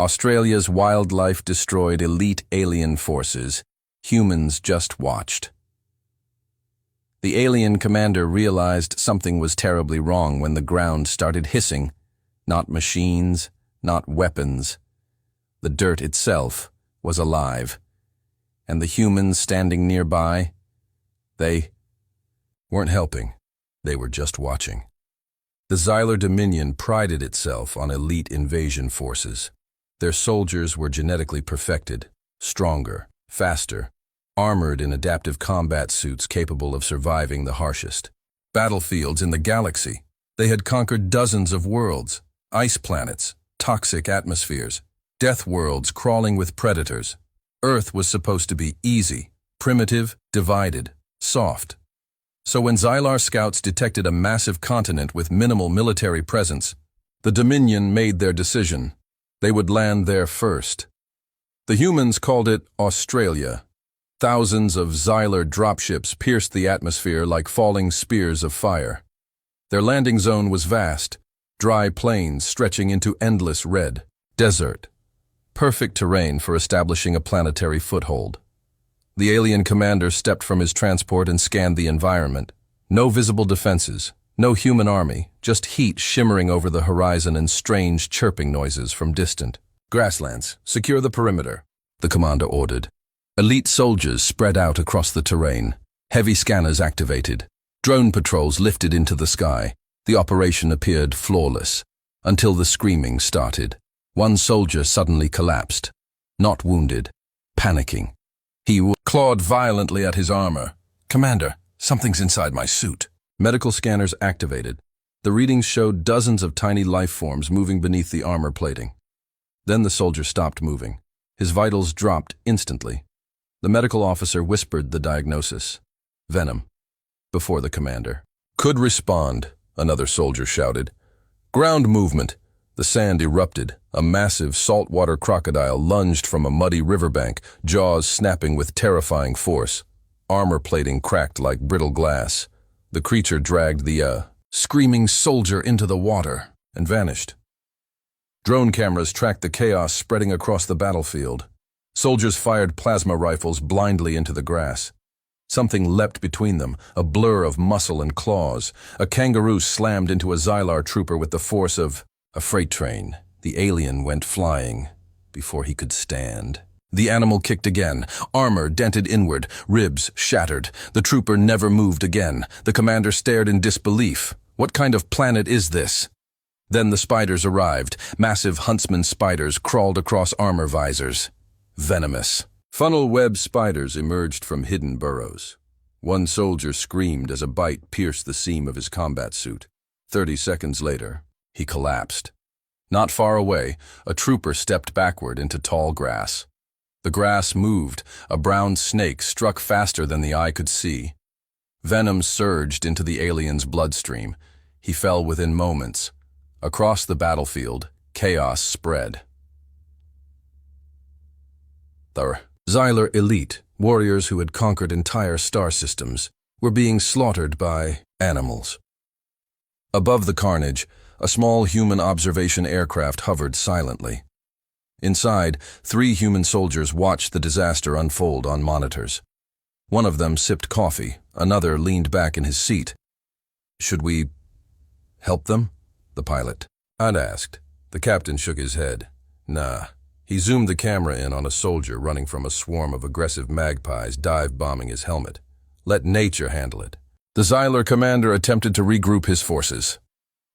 Australia's wildlife destroyed elite alien forces. Humans just watched. The alien commander realized something was terribly wrong when the ground started hissing. Not machines, not weapons. The dirt itself was alive. And the humans standing nearby, they weren't helping. They were just watching. The Xylar Dominion prided itself on elite invasion forces. Their soldiers were genetically perfected, stronger, faster, armored in adaptive combat suits capable of surviving the harshest battlefields in the galaxy. They had conquered dozens of worlds, ice planets, toxic atmospheres, death worlds crawling with predators. Earth was supposed to be easy, primitive, divided, soft. So when Xylar scouts detected a massive continent with minimal military presence, the Dominion made their decision. They would land there first. The humans called it Australia. Thousands of Xylar dropships pierced the atmosphere like falling spears of fire. Their landing zone was vast, dry plains stretching into endless red desert. Perfect terrain for establishing a planetary foothold. The alien commander stepped from his transport and scanned the environment. No visible defenses, no human army, just heat shimmering over the horizon and strange chirping noises from distant grasslands. Secure the perimeter, the commander ordered. Elite soldiers spread out across the terrain. Heavy scanners activated. Drone patrols lifted into the sky. The operation appeared flawless, until the screaming started. One soldier suddenly collapsed, not wounded, panicking. He clawed violently at his armor. "Commander, something's inside my suit." Medical scanners activated. The readings showed dozens of tiny life forms moving beneath the armor plating. Then the soldier stopped moving. His vitals dropped instantly. The medical officer whispered the diagnosis. Venom. Before the commander could respond, another soldier shouted. "Ground movement." The sand erupted. A massive saltwater crocodile lunged from a muddy riverbank, jaws snapping with terrifying force. Armor plating cracked like brittle glass. The creature dragged the screaming soldier into the water and vanished. Drone cameras tracked the chaos spreading across the battlefield. Soldiers fired plasma rifles blindly into the grass. Something leapt between them, a blur of muscle and claws. A kangaroo slammed into a Xylar trooper with the force of a freight train. The alien went flying before he could stand. The animal kicked again. Armor dented inward, ribs shattered. The trooper never moved again. The commander stared in disbelief. What kind of planet is this? Then the spiders arrived. Massive huntsman spiders crawled across armor visors. Venomous. Funnel-web spiders emerged from hidden burrows. One soldier screamed as a bite pierced the seam of his combat suit. 30 seconds later, he collapsed. Not far away, a trooper stepped backward into tall grass. The grass moved. A brown snake struck faster than the eye could see. Venom surged into the alien's bloodstream. He fell within moments. Across the battlefield, chaos spread. The Xylar elite, warriors who had conquered entire star systems, were being slaughtered by animals. Above the carnage, a small human observation aircraft hovered silently. Inside, 3 human soldiers watched the disaster unfold on monitors. One of them sipped coffee, another leaned back in his seat. "Should we help them?" the pilot had asked. The captain shook his head. "Nah." He zoomed the camera in on a soldier running from a swarm of aggressive magpies dive-bombing his helmet. "Let nature handle it." The Xylar commander attempted to regroup his forces.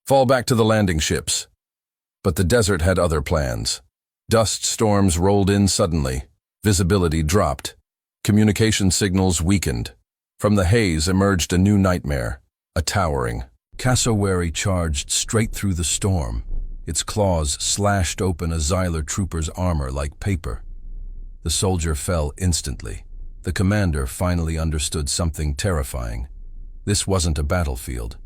"Fall back to the landing ships." But the desert had other plans. Dust storms rolled in suddenly. Visibility dropped. Communication signals weakened. From the haze emerged a new nightmare, a towering cassowary charged straight through the storm. Its claws slashed open a Xylar trooper's armor like paper. The soldier fell instantly. The commander finally understood something terrifying. This wasn't a battlefield.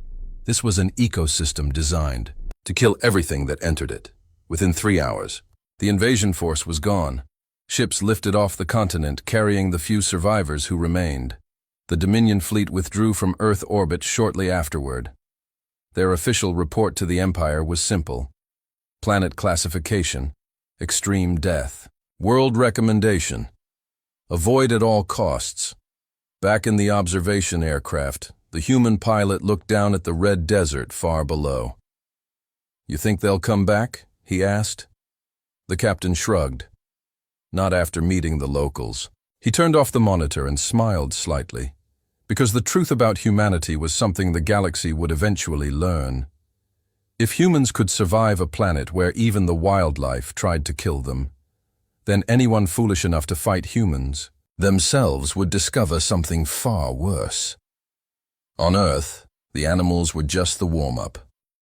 This was an ecosystem designed to kill everything that entered it. Within 3 hours, the invasion force was gone. Ships lifted off the continent, carrying the few survivors who remained. The Dominion fleet withdrew from Earth orbit shortly afterward. Their official report to the Empire was simple. Planet classification: extreme death. World recommendation: avoid at all costs. Back in the observation aircraft, the human pilot looked down at the red desert far below. "You think they'll come back?" he asked. The captain shrugged. "Not after meeting the locals." He turned off the monitor and smiled slightly, because the truth about humanity was something the galaxy would eventually learn. If humans could survive a planet where even the wildlife tried to kill them, then anyone foolish enough to fight humans themselves would discover something far worse. On Earth, the animals were just the warm-up.